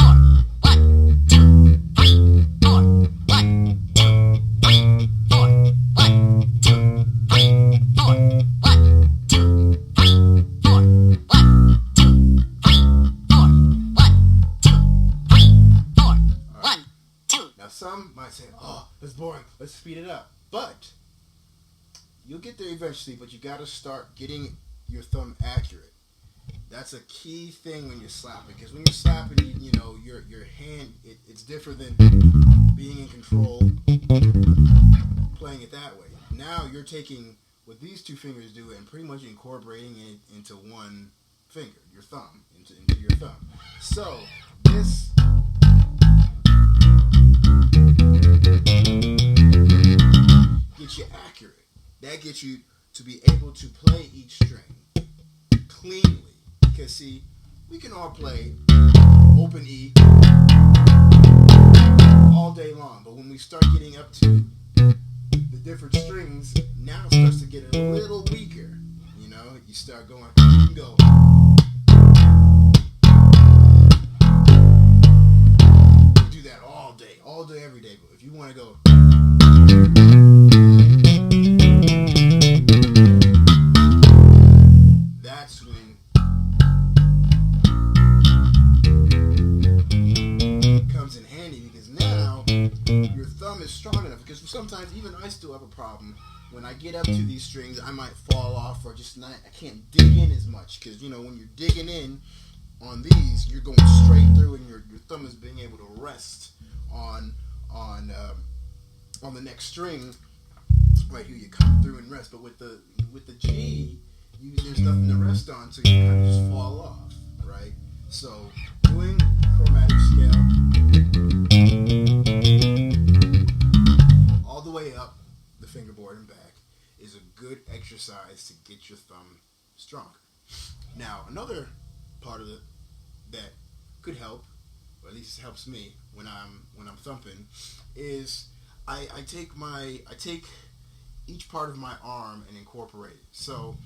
four. 1, 2, 3, 4. 1, 2, 3, 4. 1, 2, 3, 4. 1, 2, 3, 4. 1, 2, 3, 4. 1, 2, 3, 4. 1, 2. Now some might say, "Oh, that's boring. Let's speed it up." But you'll get there eventually. But you got to start getting your thumb accurate. That's a key thing when you're slapping, because when you're slapping, you know your hand, it's different than being in control, playing it that way. Now you're taking what these two fingers do and pretty much incorporating it into one finger, your thumb, into your thumb. So this gets you accurate. That gets you to be able to play each string cleanly. Because see, we can all play open E all day long, but when we start getting up to the different strings, now it starts to get a little weaker. You know, you start going, you can go. You do that all day, every day. But if you want to go, that's when it comes in handy, because now your thumb is strong enough. Because sometimes even I still have a problem. When I get up to these strings, I might fall off, or just not. I can't dig in as much, because you know when you're digging in on these, you're going straight through, and your thumb is being able to rest on the next string. Right here, you come through and rest. But with the G, there's nothing to rest on, so you kind of just fall off, right? So doing chromatic scale all the way up the fingerboard and back is a good exercise to get your thumb stronger. Now, another part of it that could help, or at least helps me when I'm thumping, is I take each part of my arm and incorporate it. So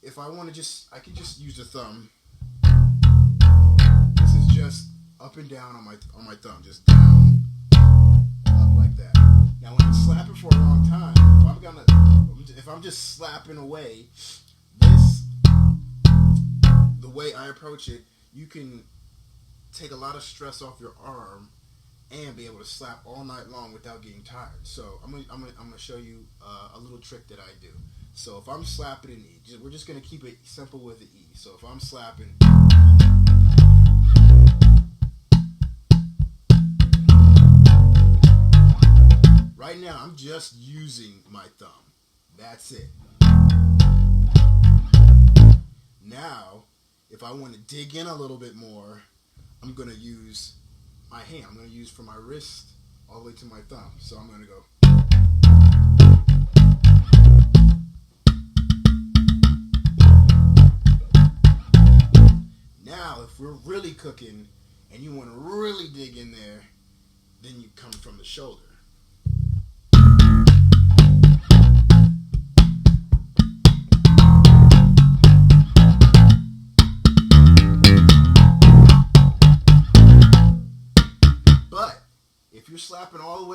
if I want to I could just use the thumb. This is just up and down on my thumb, just down, up like that. Now when I'm slapping for a long time, if I'm just slapping away, the way I approach it, you can take a lot of stress off your arm and be able to slap all night long without getting tired. So I'm gonna show you a little trick that I do. So if I'm slapping an E, we're just gonna keep it simple with the E. So if I'm slapping, right now I'm just using my thumb. That's it. Now, if I want to dig in a little bit more, I'm gonna use my hand. I'm going to use from my wrist all the way to my thumb. So I'm going to go. Now, if we're really cooking and you want to really dig in there, then you come from the shoulder. If you're slapping all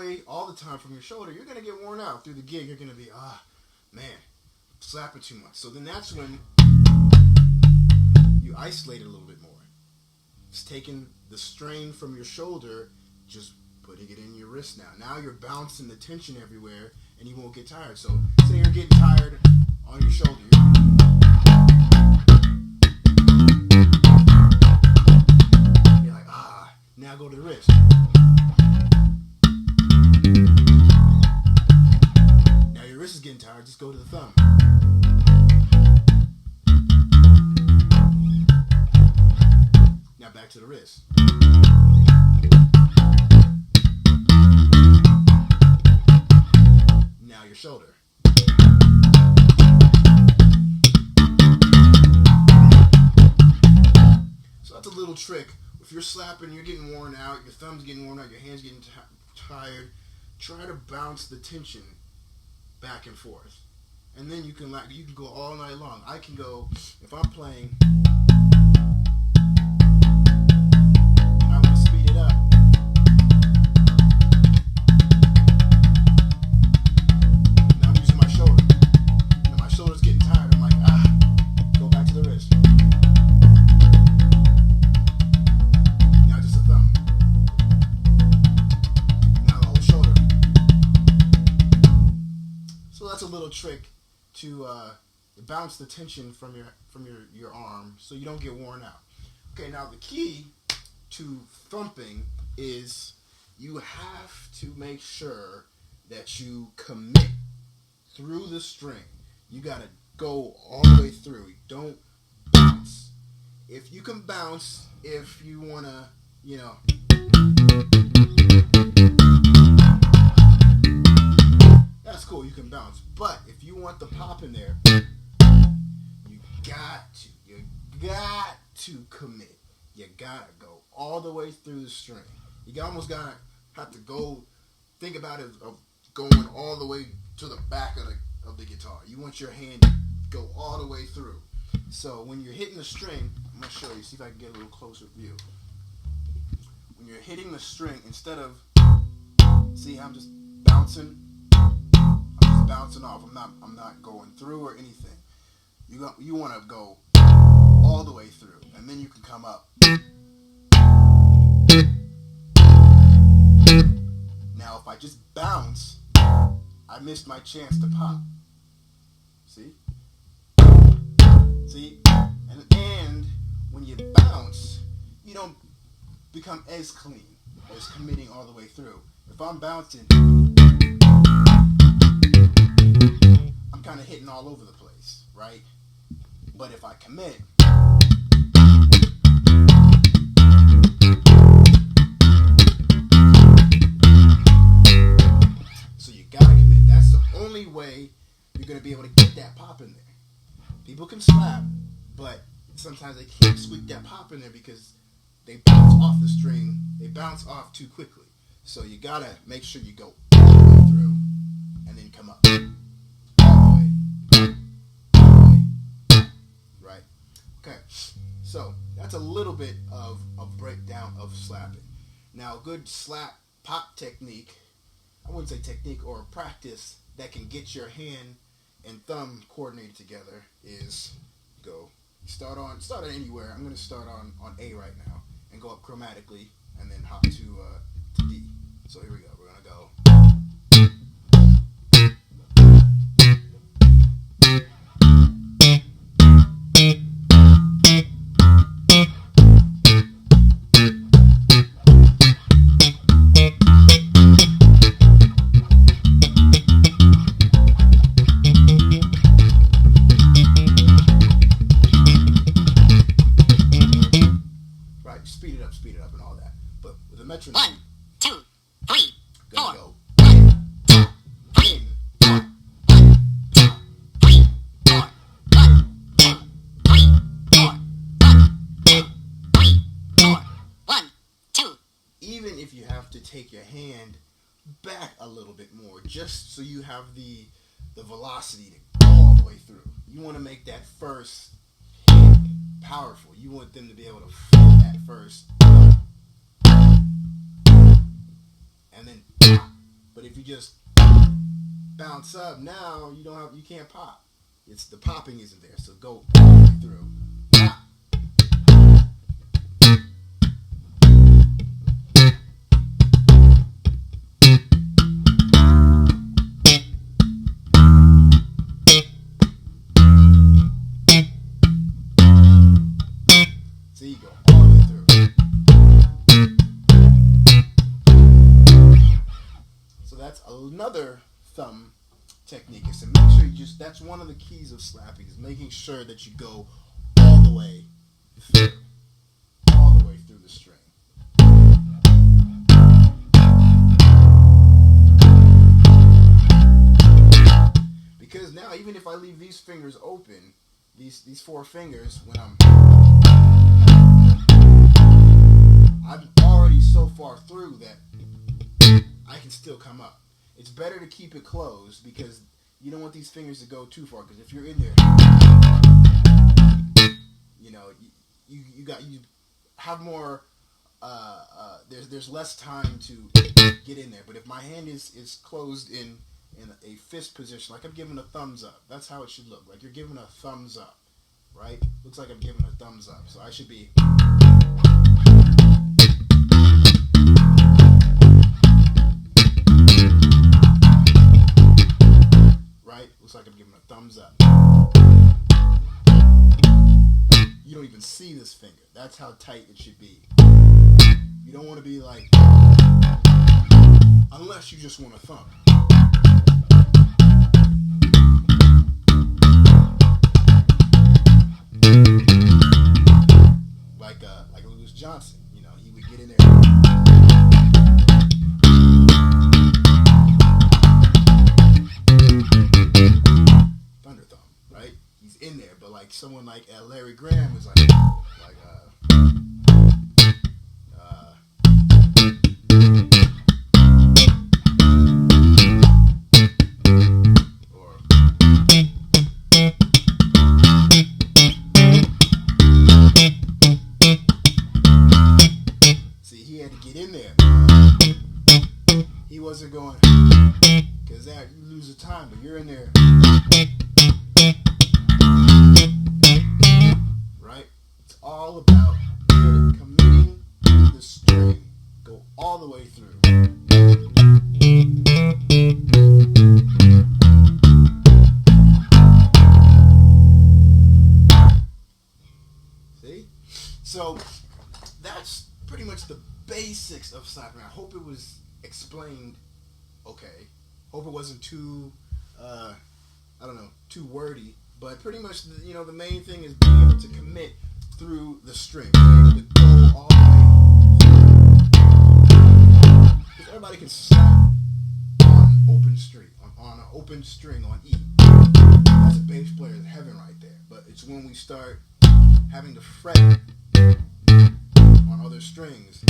the time from your shoulder, you're going to get worn out. Through the gig, you're going to be, man, slapping too much. So then that's when you isolate it a little bit more. It's taking the strain from your shoulder, just putting it in your wrist now. Now you're bouncing the tension everywhere, and you won't get tired. So say you're getting tired on your shoulder. You're like, now go to the wrist. Now your wrist is getting tired, just go to the thumb. Now back to the wrist. Now your shoulder. So that's a little trick. If you're slapping, you're getting worn out, your thumb's getting worn out, your hand's getting tired, try to bounce the tension back and forth. And then you can go all night long. I can go, if I'm playing and I want to speed it up, now I'm using my shoulder. Now my shoulder's getting tired. I'm like, go back to the wrist. Now just the thumb. Now the whole shoulder. So that's a little trick to bounce the tension from your arm so you don't get worn out. Okay, now the key to thumping is you have to make sure that you commit through the string. You gotta go all the way through. Don't bounce. If you can bounce, if you wanna, that's cool, you can bounce. But if you want the pop in there, you got to commit. You gotta go all the way through the string. You almost gotta have to go think about it of going all the way to the back of the guitar. You want your hand to go all the way through. So when you're hitting the string, I'm going to show you, see if I can get a little closer view. When you're hitting the string, instead of, see how I'm just bouncing? I'm just bouncing off. I'm not going through or anything. You want to go all the way through, and then you can come up. Now if I just bounce, I missed my chance to pop. See? See? And when you bounce, you don't become as clean as committing all the way through. If I'm bouncing, I'm kind of hitting all over the place, right? But if I commit, so you gotta commit. That's the only way you're gonna be able to get that pop in there. People can slap, but sometimes they can't squeak that pop in there because they bounce off the string. They bounce off too quickly. So you gotta make sure you go all the way through and then come up. All the way. Right? Okay. So that's a little bit of a breakdown of slapping. Now, a good slap pop technique, I wouldn't say technique or practice that can get your hand and thumb coordinated together is go start at anywhere. I'm going to start on A right now and go up chromatically and then hop to D. So here we go. We're going to go. Speed it up and all that. But with a metronome, 1, 2, 3, 4. go. 1, 2, 3, 4. 1, 2, 3, 4. 1, 2, 3, 4. 1, 2, 3, 4. 1, 2. Even if you have to take your hand back a little bit more, just so you have the velocity to go all the way through. You want to make that first hit powerful. You want them to be able to feel that first. And then pop. But if you just bounce up, now you can't pop. It's the popping isn't there. So go all the way through. Pop. So you go all the way through. So that's another thumb technique is to make sure that's one of the keys of slapping is making sure that you go all the way through. All the way through the string. Because now even if I leave these fingers open, these four fingers, when I'm already so far through that I can still come up. It's better to keep it closed because you don't want these fingers to go too far. Because if you're in there, you have more. There's less time to get in there. But if my hand is closed in a fist position, like I'm giving a thumbs up, that's how it should look. Like you're giving a thumbs up, right? Looks like I'm giving a thumbs up. So I should be. Right? Looks like I'm giving a thumbs up. You don't even see this finger. That's how tight it should be. You don't want to be like, unless you just want a thumb. Like Louis Johnson, he would get in there. Thunder thumb, right? He's in there, but like someone like Larry Graham was like going, because that you lose the time, but you're in there, right? It's all about committing to the string. Go all the way through. See? So that's pretty much the basics of slapping. I hope it was explained okay. Hope it wasn't too, too wordy. But pretty much, the main thing is being able to commit through the string. Being able to go all the way. Because everybody can slap on open string, on an open string on E. That's a bass player's heaven right there. But it's when we start having to fret on other strings.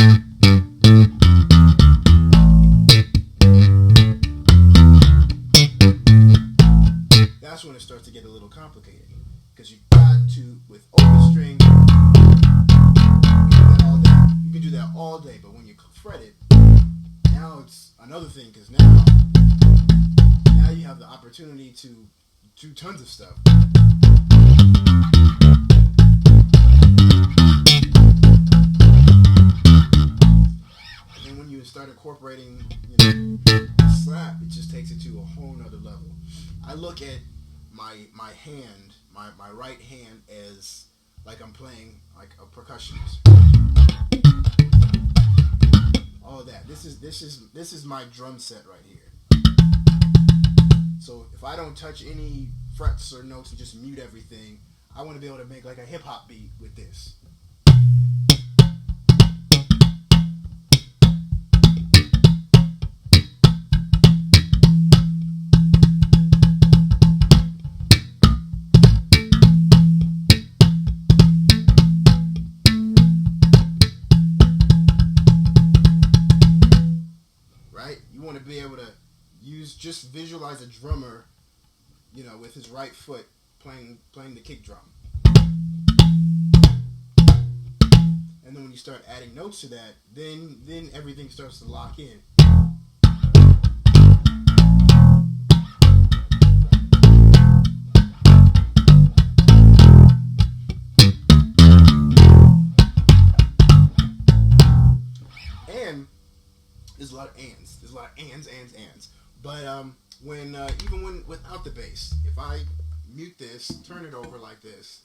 That's when it starts to get a little complicated. Because you got to, with open string, you can do that all day. But when you fret it, now it's another thing. Because now you have the opportunity to do tons of stuff. When you start incorporating, slap, it just takes it to a whole nother level. I look at my hand, my right hand, as like I'm playing like a percussionist. All of that. This is my drum set right here. So if I don't touch any frets or notes and just mute everything, I want to be able to make like a hip hop beat with this. Want to be able to just visualize a drummer, with his right foot playing the kick drum. And then when you start adding notes to that, then everything starts to lock in. And there's a lot of ands. There's a lot of ands. But even when without the bass, if I mute this, turn it over like this,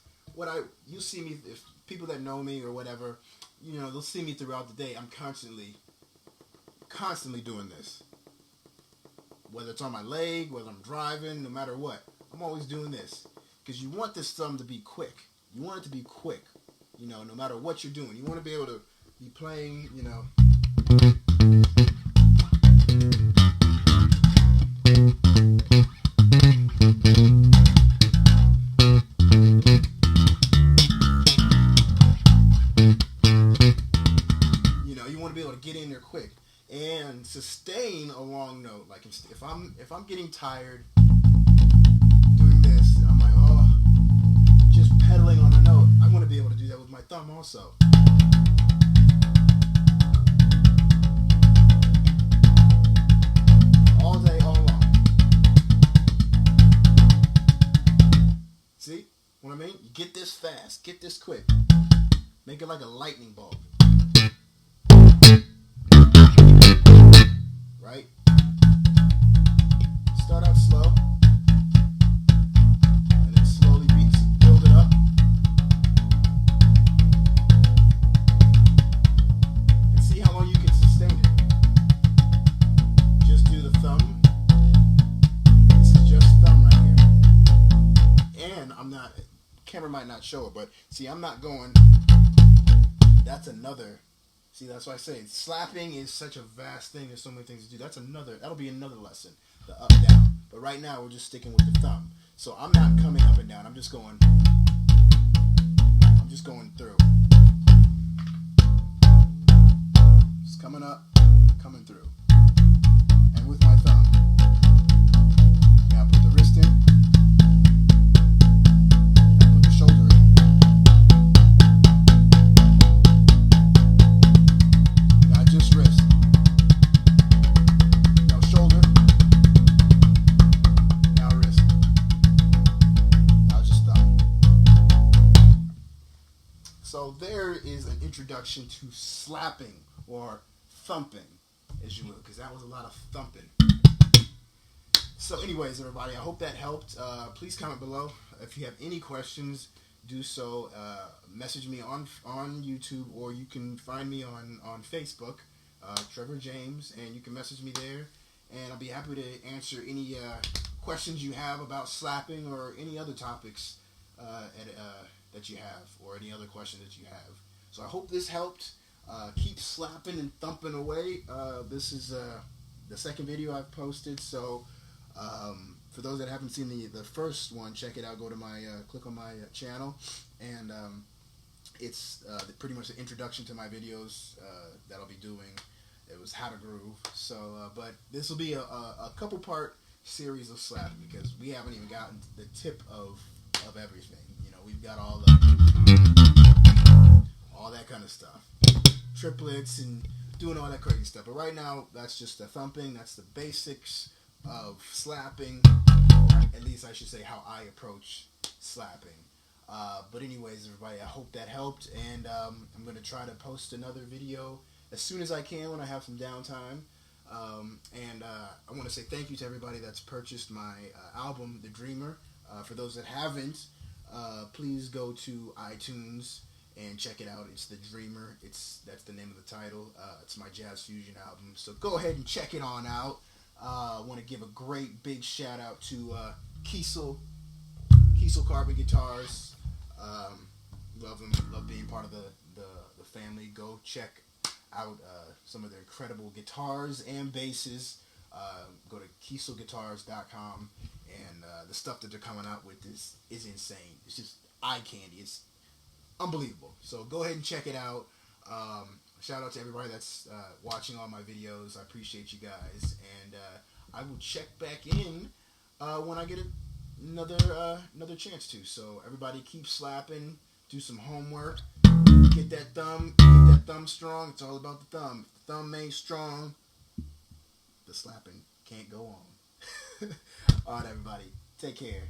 you'll see me, if people that know me or whatever, they'll see me throughout the day. I'm constantly doing this. Whether it's on my leg, whether I'm driving, no matter what, I'm always doing this. Because you want this thumb to be quick. You want it to be quick, no matter what you're doing. You want to be able to be playing, quick and sustain a long note. Like if I'm getting tired doing this, I'm like, just pedaling on a note. I want to be able to do that with my thumb also. All day, all long. See what I mean? You get this fast, get this quick. Make it like a lightning bulb. Right? Start out slow, and then slowly build it up. And see how long you can sustain it. Just do the thumb. This is just thumb right here. And camera might not show it, but see, I'm not going, that's another. See, that's why I say slapping is such a vast thing. There's so many things to do. That'll be another lesson, the up, down. But right now, we're just sticking with the thumb. So I'm not coming up and down. I'm just going through. Just coming up, coming through. And with my thumb. Now put the wrist in. Now put the shoulder in. Just wrist. Now shoulder. introduction to slapping or thumping, as you will, because that was a lot of thumping. So anyways, everybody, I hope that helped. Please comment below. If you have any questions, do so. Message me on YouTube, or you can find me on Facebook, Trevor James, and you can message me there, and I'll be happy to answer any questions you have about slapping or any other topics that you have, or any other questions that you have. So I hope this helped. Keep slapping and thumping away. This is the second video I've posted, so for those that haven't seen the first one, check it out. Go to my click on my channel, and it's pretty much the introduction to my videos that I'll be doing. It was how to groove. So, but this will be a couple part series of slapping, because we haven't even gotten the tip of everything. You know, we've got all that kind of stuff, triplets and doing all that crazy stuff. But right now, that's just the thumping. That's the basics of slapping, or at least I should say how I approach slapping. But anyways, everybody, I hope that helped, and I'm going to try to post another video as soon as I can when I have some downtime. And I want to say thank you to everybody that's purchased my album, The Dreamer. For those that haven't, please go to iTunes and check it out. It's The Dreamer. That's the name of the title. It's my jazz fusion album. So go ahead and check it on out. I want to give a great big shout out to Kiesel Carbon Guitars. Love them. Love being part of the family. Go check out some of their incredible guitars and basses. Go to kieselguitars.com, and the stuff that they're coming out with is insane. It's just eye candy. It's unbelievable. So go ahead and check it out. Shout out to everybody that's watching all my videos. I appreciate you guys, and I will check back in when I get another chance to. So everybody, keep slapping. Do some homework. Get that thumb strong. It's all about the thumb. If the thumb ain't strong, the slapping can't go on. All right, everybody, take care.